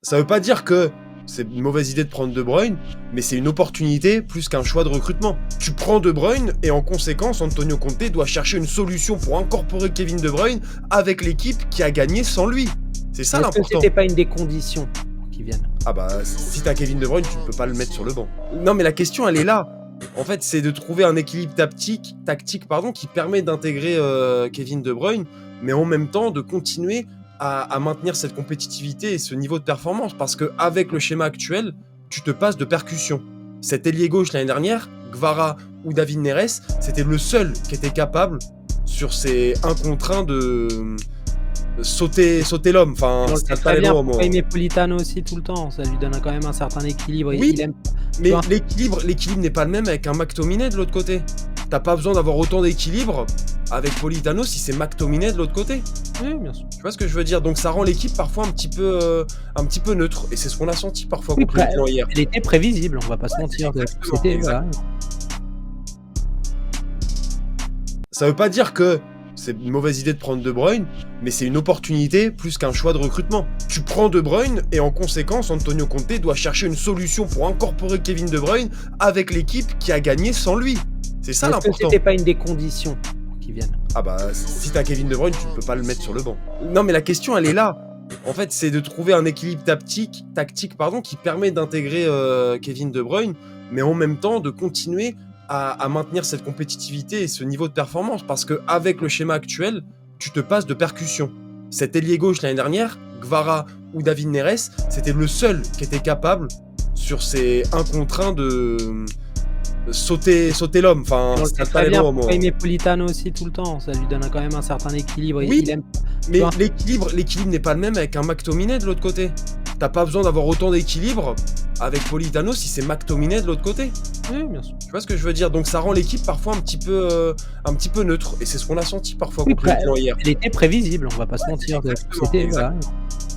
Ça veut pas dire que c'est une mauvaise idée de prendre De Bruyne, mais c'est une opportunité plus qu'un choix de recrutement. Tu prends De Bruyne et en conséquence, Antonio Conte doit chercher une solution pour incorporer Kevin De Bruyne avec l'équipe qui a gagné sans lui. C'est ça Est-ce que l'important. c'était pas une des conditions pour qu'il vienne? Ah bah, si t'as Kevin De Bruyne, tu ne peux pas le mettre sur le banc. Non mais la question elle est là. En fait, c'est de trouver un équilibre tactique qui permet d'intégrer Kevin De Bruyne, mais en même temps de continuer à maintenir cette compétitivité et ce niveau de performance. Parce qu'avec le schéma actuel, tu te passes de percussion. Cet ailier gauche l'année dernière, Gvara ou David Neres, c'était le seul qui était capable, sur ces 1 contre 1, de sauter l'homme. Enfin, On le c'est sait pas très les bien mots, moi. pourquoi il met Politano aussi tout le temps, ça lui donne quand même un certain équilibre. Oui, Il aime, mais tu vois? l'équilibre n'est pas le même avec un McTominay de l'autre côté. T'as pas besoin d'avoir autant d'équilibre avec Politano si c'est McTominay de l'autre côté. Oui, bien sûr. Tu vois ce que je veux dire? Donc ça rend l'équipe parfois un petit peu neutre. Et c'est ce qu'on a senti parfois Oui, contre le Milan hier. elle était prévisible, on va pas se mentir. exactement, C'était voilà. Ça veut pas dire que c'est une mauvaise idée de prendre De Bruyne, mais c'est une opportunité plus qu'un choix de recrutement. Tu prends De Bruyne et en conséquence, Antonio Conte doit chercher une solution pour incorporer Kevin De Bruyne avec l'équipe qui a gagné sans lui. C'est ça Est-ce que l'important. c'était pas une des conditions pour qu'il vienne? Ah bah, si t'as Kevin De Bruyne, tu ne peux pas le mettre sur le banc. Non mais la question elle est là. En fait, c'est de trouver un équilibre tactique qui permet d'intégrer Kevin De Bruyne, mais en même temps de continuer à maintenir cette compétitivité et ce niveau de performance. Parce qu'avec le schéma actuel, tu te passes de percussion. Cet ailier gauche l'année dernière, Gvara ou David Neres, c'était le seul qui était capable, sur ces 1 contre 1, de sauter l'homme. Enfin, On le c'est sait pas très les bien mots, moi. pourquoi il met Politano aussi tout le temps, ça lui donne quand même un certain équilibre. Oui, Il aime, mais tu vois? l'équilibre n'est pas le même avec un McTominay de l'autre côté. T'as pas besoin d'avoir autant d'équilibre avec Politano si c'est McTominay de l'autre côté. Oui, bien sûr. Tu vois ce que je veux dire? Donc ça rend l'équipe parfois un petit peu neutre. Et c'est ce qu'on a senti parfois Oui, contre le Milan hier. elle était prévisible, on va pas se mentir. exactement, C'était exactement. voilà.